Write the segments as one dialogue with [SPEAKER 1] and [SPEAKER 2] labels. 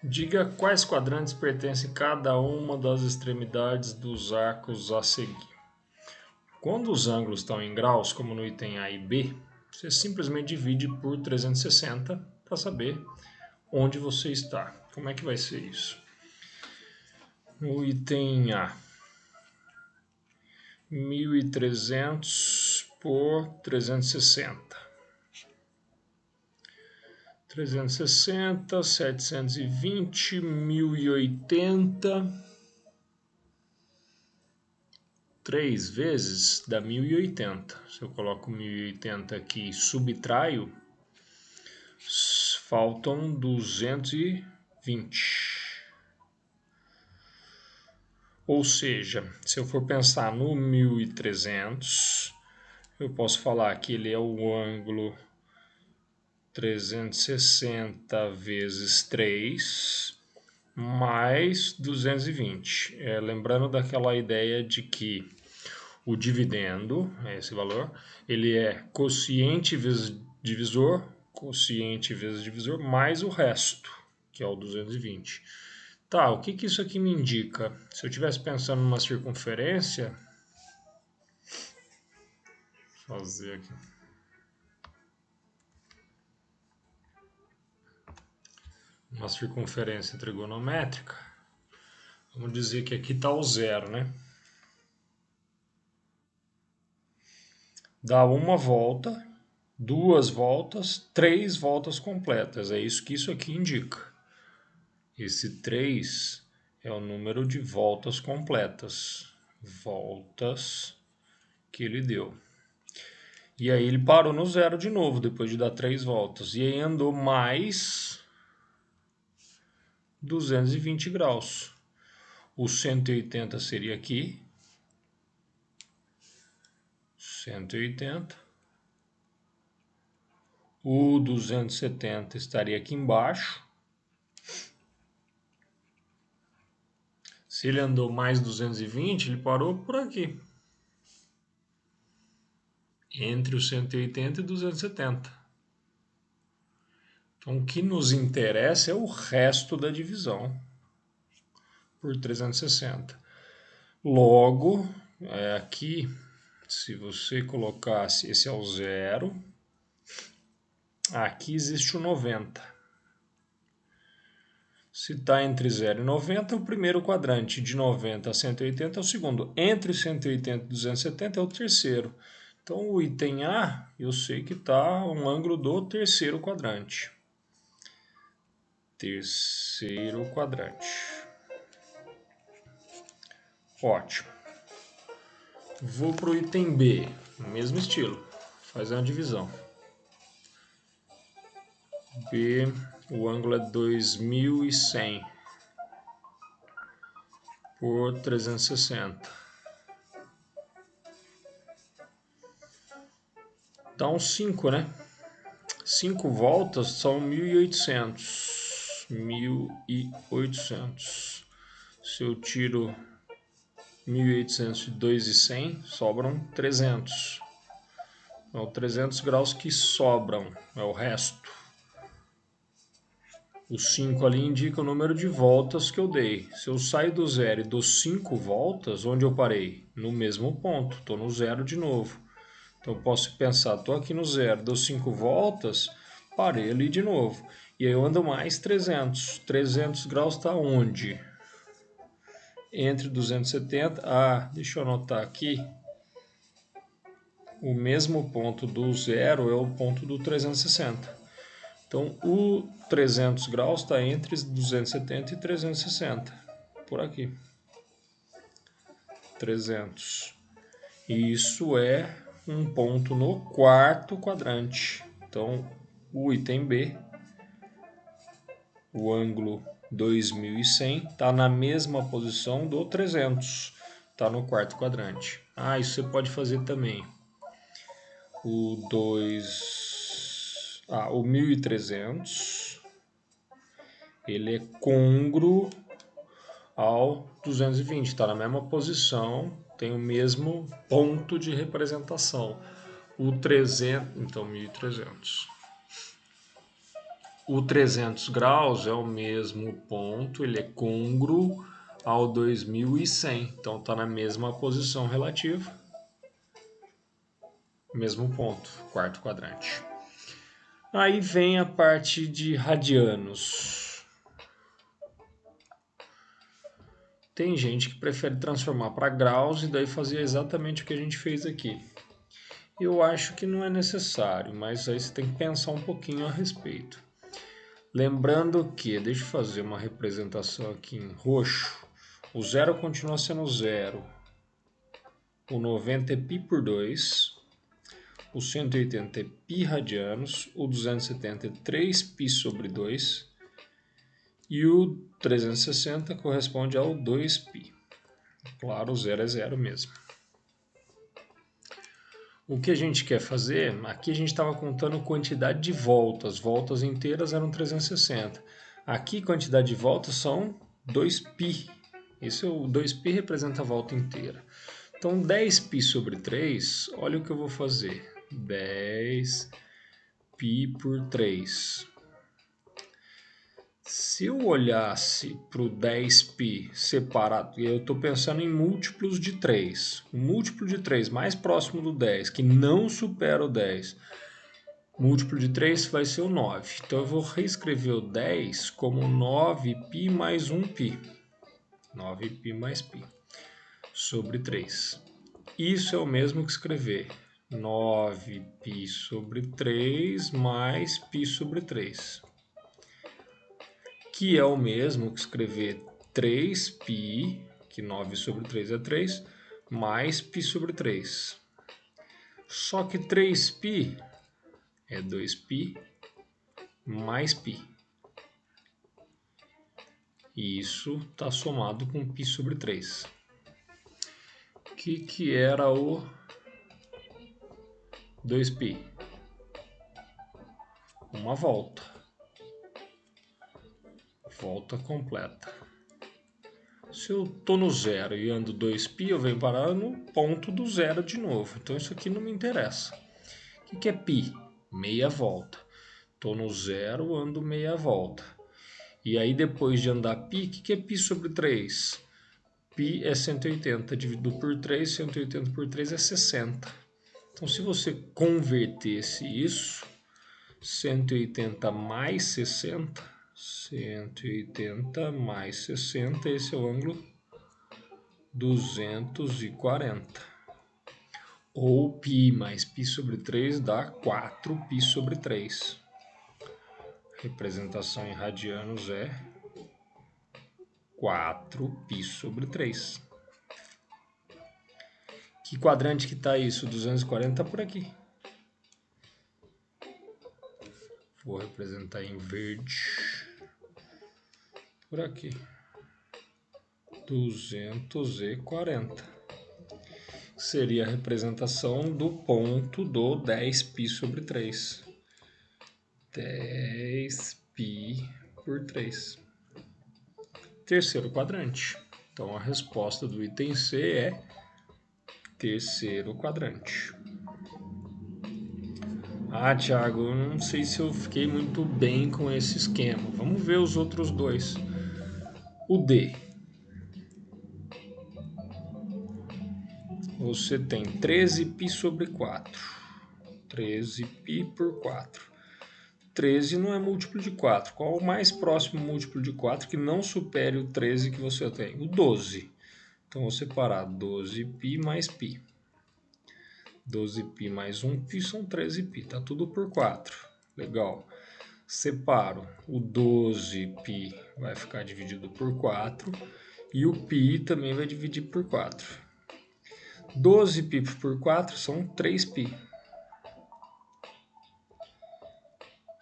[SPEAKER 1] Diga quais quadrantes pertencem cada uma das extremidades dos arcos a seguir. Quando os ângulos estão em graus, como no item A e B, você simplesmente divide por 360 para saber onde você está. Como é que vai ser isso? No item A, 1300 por 360. 360, 720, 1080. 3 vezes dá 1080. Se eu coloco 1080 aqui e subtraio, faltam 220. Ou seja, se eu for pensar no 1300, eu posso falar que ele é o ângulo 360 vezes 3 mais 220. Lembrando daquela ideia de que o dividendo, esse valor, ele é quociente vezes divisor, mais o resto, que é o 220. Tá, o que isso aqui me indica? Se eu estivesse pensando numa circunferência, vou fazer aqui. Uma circunferência trigonométrica, vamos dizer que aqui está o zero, né? Dá uma volta, 2 voltas, 3 voltas completas. É isso que isso aqui indica. Esse 3 é o número de voltas completas. Voltas que ele deu. E aí ele parou no zero de novo, depois de dar 3 voltas. E aí andou mais 220 graus. O 180 seria aqui. 180. O 270 estaria aqui embaixo. Se ele andou mais 220, ele parou por aqui. Entre o 180 e 270. Então, o que nos interessa é o resto da divisão por 360. Logo, aqui, se você colocasse, esse é o zero, aqui existe o 90. Se está entre 0 e 90, é o primeiro quadrante. De 90 a 180 é o segundo. Entre 180 e 270 é o terceiro. Então, o item A, eu sei que está um ângulo do terceiro quadrante. Terceiro quadrante. Ótimo. Vou para o item B, mesmo estilo. Faz uma divisão. B, o ângulo é 2100 por 360. Dá uns 5, né? 5 voltas são 1800. 1800. Se eu tiro 1800 de 2.100, sobram 300. São 300 graus que sobram, é o resto. O 5 ali indica o número de voltas que eu dei. Se eu saio do zero e dou 5 voltas, onde eu parei? No mesmo ponto, estou no zero de novo. Então eu posso pensar, estou aqui no zero, dou 5 voltas, parei ali de novo. E aí eu ando mais 300. 300 graus está onde? Entre 270. Deixa eu anotar aqui. O mesmo ponto do zero é o ponto do 360. Então, o 300 graus está entre 270 e 360. Por aqui. 300. E isso é um ponto no quarto quadrante. Então, o item B, o ângulo 2100, está na mesma posição do 300. Está no quarto quadrante. Isso você pode fazer também. O 1300, ele é congruo ao 220, está na mesma posição, tem o mesmo ponto de representação. O 300, então 1300. O 300 graus é o mesmo ponto, ele é côngruo ao 2100, então está na mesma posição relativa, mesmo ponto, quarto quadrante. Aí vem a parte de radianos. Tem gente que prefere transformar para graus e daí fazer exatamente o que a gente fez aqui. Eu acho que não é necessário, mas aí você tem que pensar um pouquinho a respeito. Lembrando que, deixa eu fazer uma representação aqui em roxo, o zero continua sendo zero, o 90 é π por 2, o 180 é π radianos, o 270 é 3π sobre 2 e o 360 corresponde ao 2π. Claro, o zero é zero mesmo. O que a gente quer fazer, aqui a gente estava contando quantidade de voltas, voltas inteiras eram 360. Aqui quantidade de voltas são 2π, esse é o 2π representa a volta inteira. Então 10π sobre 3, olha o que eu vou fazer, 10π por 3. Se eu olhasse para o 10π separado, e eu estou pensando em múltiplos de 3, o múltiplo de 3 mais próximo do 10, que não supera o 10, múltiplo de 3 vai ser o 9. Então eu vou reescrever o 10 como 9π mais 1π. 9π mais π sobre 3. Isso é o mesmo que escrever 9π sobre 3 mais π sobre 3. Que é o mesmo que escrever 3π, que 9 sobre 3 é 3, mais π sobre 3. Só que 3π é 2π mais π. E isso está somado com π sobre 3. O que era o 2π? Uma volta. Volta completa. Se eu estou no zero e ando 2π, eu venho parar no ponto do zero de novo. Então isso aqui não me interessa. O que é π? Meia volta. Estou no zero, ando meia volta. E aí depois de andar π, o que é π sobre 3? Π é 180 dividido por 3, 180 por 3 é 60. Então se você convertesse isso, 180 mais 60, 180 mais 60, esse é o ângulo 240. Ou π mais π sobre 3 dá 4π sobre 3. Representação em radianos é 4π sobre 3. Que quadrante que está isso? 240 está por aqui. Vou representar em verde. Por aqui. 240. Seria a representação do ponto do 10π sobre 3. 10π por 3. Terceiro quadrante. Então a resposta do item C é terceiro quadrante. Ah, Thiago, eu não sei se eu fiquei muito bem com esse esquema. Vamos ver os outros dois. O D. Você tem 13π sobre 4. 13π por 4. 13 não é múltiplo de 4. Qual o mais próximo múltiplo de 4 que não supere o 13 que você tem? O 12. Então, vou separar 12π mais π. 12π mais 1π são 13π. Tá tudo por 4. Legal. Separo. O 12π vai ficar dividido por 4. E o π também vai dividir por 4. 12π por 4 são 3π.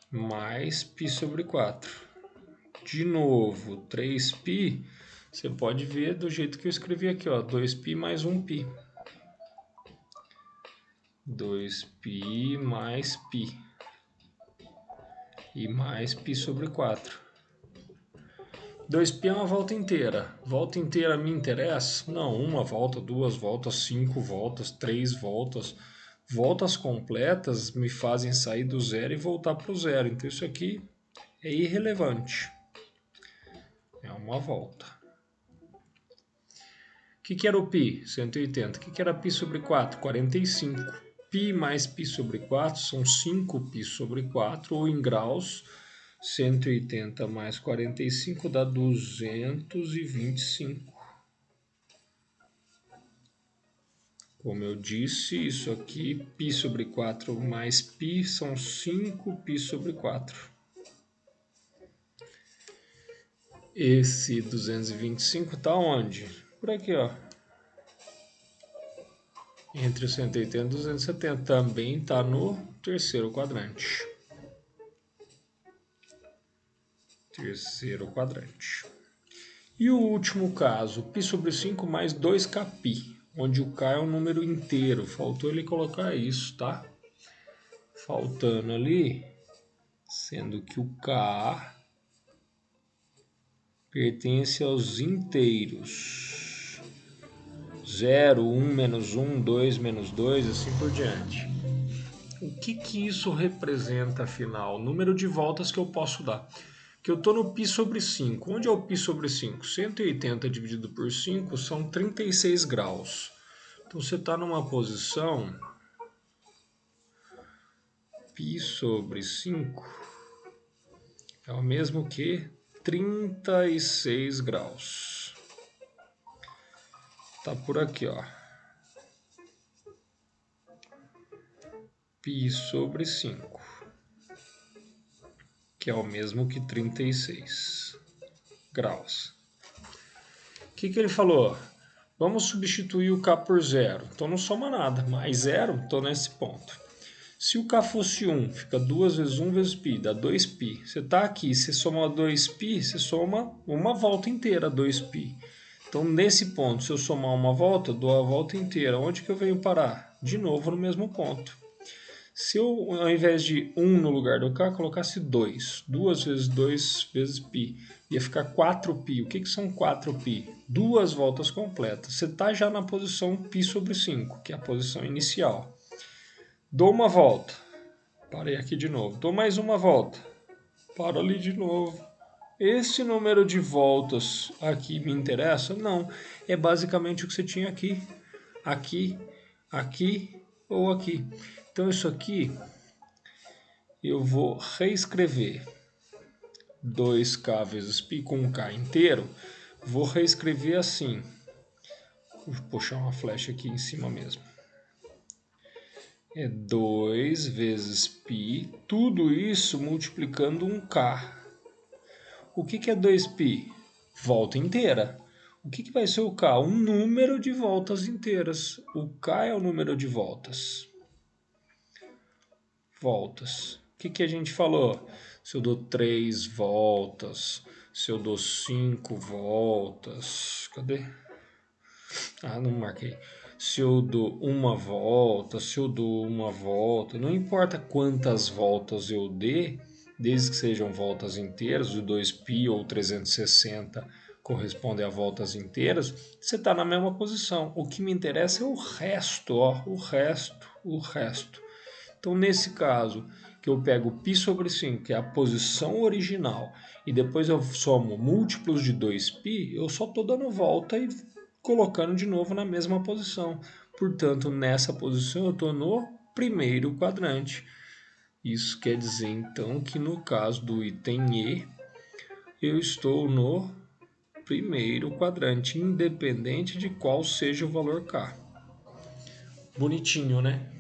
[SPEAKER 1] Mais π sobre 4. De novo, 3π, você pode ver do jeito que eu escrevi aqui, ó, 2π mais 1π. 2π mais π. E mais π sobre 4. 2π é uma volta inteira. Volta inteira me interessa? Não, uma volta, duas voltas, 5 voltas, 3 voltas. Voltas completas me fazem sair do zero e voltar para o zero. Então isso aqui é irrelevante. É uma volta. O que era o π? 180. O que era π sobre 4? 45. Π mais π sobre 4 são 5π sobre 4, ou em graus, 180 mais 45 dá 225. Como eu disse, isso aqui, π sobre 4 mais π são 5π sobre 4. Esse 225 está onde? Por aqui, ó. Entre o 180 e 270. Também está no terceiro quadrante. Terceiro quadrante. E o último caso, π sobre 5 mais 2kπ, onde o k é um número inteiro. Faltou ele colocar isso, tá? Faltando ali, sendo que o k pertence aos inteiros. 0, 1, menos 1, 2, menos 2, assim por diante. O que isso representa, afinal? O número de voltas que eu posso dar. Que eu estou no π sobre 5. Onde é o π sobre 5? 180 dividido por 5 são 36 graus. Então, você está numa posição π sobre 5 é o mesmo que 36 graus. Tá por aqui, ó. π sobre 5, que é o mesmo que 36 graus. O que ele falou? Vamos substituir o k por 0. Então não soma nada. Mais 0, estou nesse ponto. Se o k fosse 1, fica 2 vezes 1 vezes π, dá 2π. Você está aqui, você soma 2π, você soma uma volta inteira, 2π. Então, nesse ponto, se eu somar uma volta, dou a volta inteira. Onde que eu venho parar? De novo no mesmo ponto. Se eu, ao invés de 1 no lugar do k, colocasse 2. 2 vezes 2 vezes π. Ia ficar 4π. O que são 4π? 2 voltas completas. Você está já na posição π sobre 5, que é a posição inicial. Dou uma volta. Parei aqui de novo. Dou mais uma volta. Paro ali de novo. Esse número de voltas aqui me interessa? Não. É basicamente o que você tinha aqui. Aqui, aqui ou aqui. Então, isso aqui eu vou reescrever 2k vezes π com um k inteiro. Vou reescrever assim. Vou puxar uma flecha aqui em cima mesmo. É 2 vezes π, tudo isso multiplicando um k. O que é 2π? Volta inteira. O que vai ser o k? Um número de voltas inteiras. O k é o número de voltas. Voltas. O que a gente falou? Se eu dou 3 voltas, se eu dou 5 voltas... Cadê? Ah, não marquei. Se eu dou uma volta, se eu dou uma volta, não importa quantas voltas eu dê, desde que sejam voltas inteiras, o 2π ou 360 correspondem a voltas inteiras, você está na mesma posição. O que me interessa é o resto, ó, o resto. Então, nesse caso, que eu pego π sobre 5, que é a posição original, e depois eu somo múltiplos de 2π, eu só estou dando volta e colocando de novo na mesma posição. Portanto, nessa posição eu estou no primeiro quadrante. Isso quer dizer, então, que no caso do item E, eu estou no primeiro quadrante, independente de qual seja o valor K. Bonitinho, né?